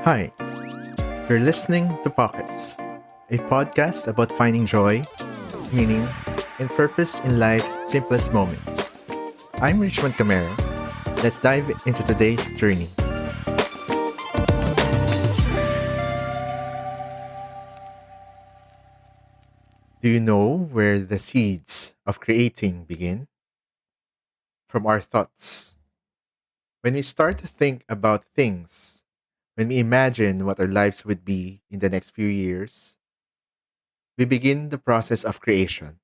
Hi, you're listening to Pockets, a podcast about finding joy, meaning, and purpose in life's simplest moments. I'm Richmond Camara. Let's dive into today's journey. Do you know where the seeds of creating begin? From our thoughts. When we start to think about things, when we imagine what our lives would be in the next few years, we begin the process of creation.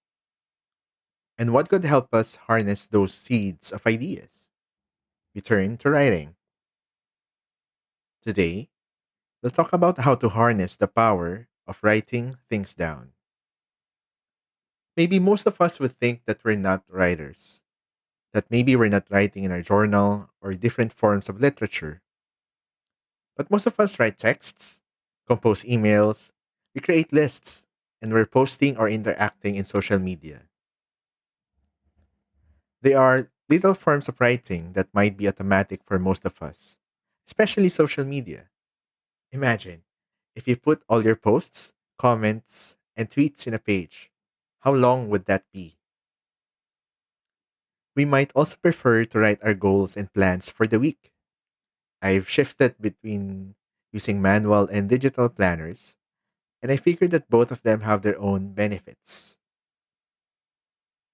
And what could help us harness those seeds of ideas? We turn to writing. Today, we'll talk about how to harness the power of writing things down. Maybe most of us would think that we're not writers, that maybe we're not writing in our journal or different forms of literature. But most of us write texts, compose emails, we create lists, and we're posting or interacting in social media. They are little forms of writing that might be automatic for most of us, especially social media. Imagine if you put all your posts, comments, and tweets in a page. How long would that be? We might also prefer to write our goals and plans for the week. I've shifted between using manual and digital planners, and I figured that both of them have their own benefits.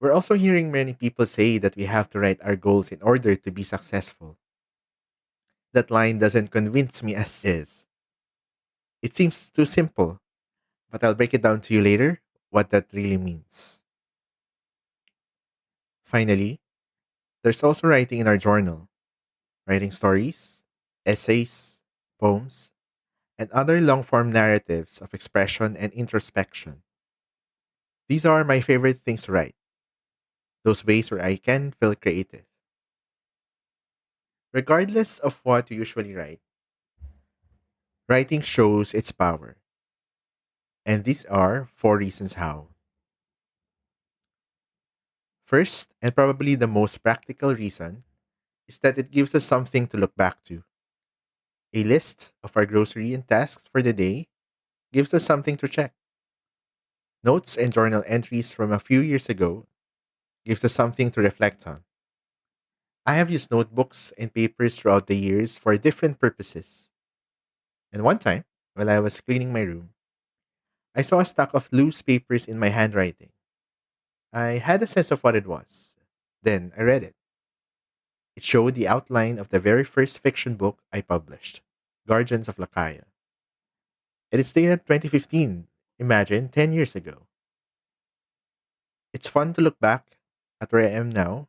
We're also hearing many people say that we have to write our goals in order to be successful. That line doesn't convince me as is. It seems too simple, but I'll break it down to you later what that really means. Finally, there's also writing in our journal, writing stories, essays, poems, and other long form narratives of expression and introspection. These are my favorite things to write, those ways where I can feel creative. Regardless of what you usually write, writing shows its power. And these are four reasons how. First, and probably the most practical reason, is that it gives us something to look back to. A list of our grocery and tasks for the day gives us something to check. Notes and journal entries from a few years ago gives us something to reflect on. I have used notebooks and papers throughout the years for different purposes. And one time, while I was cleaning my room, I saw a stack of loose papers in my handwriting. I had a sense of what it was. Then I read it. It showed the outline of the very first fiction book I published, Guardians of Lakaya. And it's dated 2015. Imagine 10 years ago. It's fun to look back at where I am now,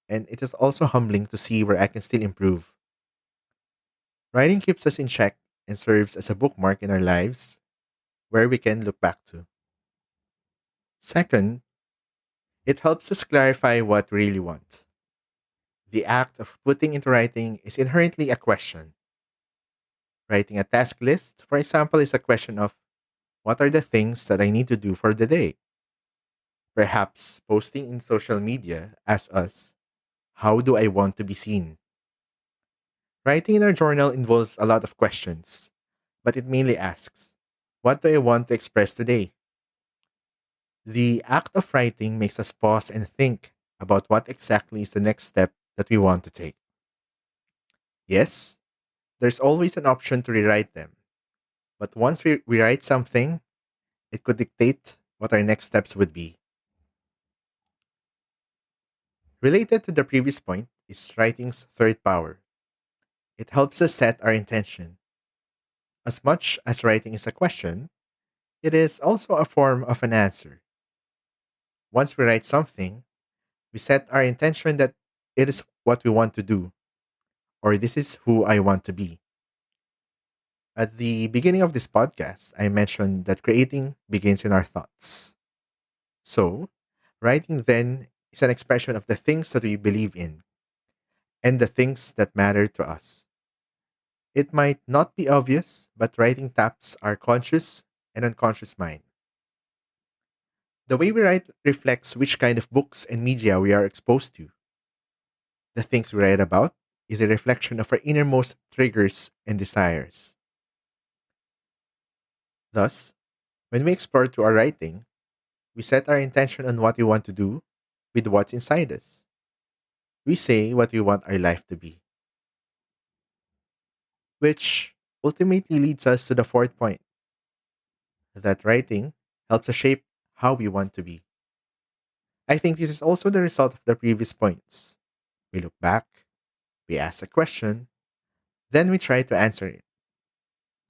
and it is also humbling to see where I can still improve. Writing keeps us in check and serves as a bookmark in our lives where we can look back to. Second, it helps us clarify what we really want. The act of putting into writing is inherently a question. Writing a task list, for example, is a question of what are the things that I need to do for the day? Perhaps posting in social media asks us, how do I want to be seen? Writing in our journal involves a lot of questions, but it mainly asks, what do I want to express today? The act of writing makes us pause and think about what exactly is the next step that we want to take. Yes, there's always an option to rewrite them, but once we write something, it could dictate what our next steps would be. Related to the previous point is writing's third power. It helps us set our intention. As much as writing is a question, it is also a form of an answer. Once we write something, we set our intention that it is what we want to do, or this is who I want to be. At the beginning of this podcast, I mentioned that creating begins in our thoughts. So, writing then is an expression of the things that we believe in and the things that matter to us. It might not be obvious, but writing taps our conscious and unconscious mind. The way we write reflects which kind of books and media we are exposed to. The things we write about is a reflection of our innermost triggers and desires. Thus, when we explore through our writing, we set our intention on what we want to do with what's inside us. We say what we want our life to be, which ultimately leads us to the fourth point, that writing helps us shape how we want to be. I think this is also the result of the previous points. We look back, we ask a question, then we try to answer it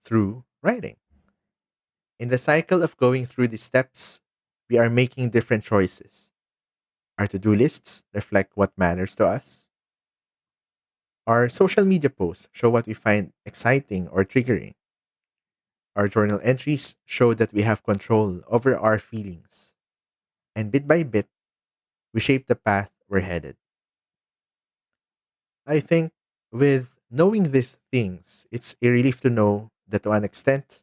through writing. In the cycle of going through these steps, we are making different choices. Our to do lists reflect what matters to us. Our social media posts show what we find exciting or triggering. Our journal entries show that we have control over our feelings. And bit by bit, we shape the path we're headed. I think with knowing these things, it's a relief to know that to an extent,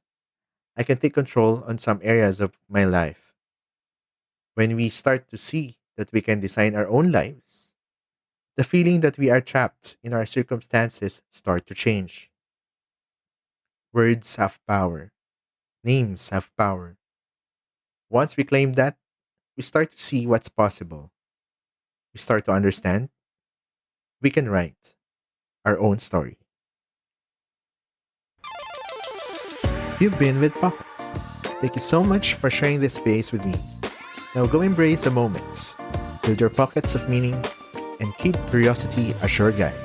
I can take control on some areas of my life. When we start to see that we can design our own lives, the feeling that we are trapped in our circumstances start to change. Words have power. Names have power. Once we claim that, we start to see what's possible. We start to understand we can write our own story. You've been with Pockets. Thank you so much for sharing this space with me. Now go embrace the moments, build your pockets of meaning, and keep curiosity as your guide.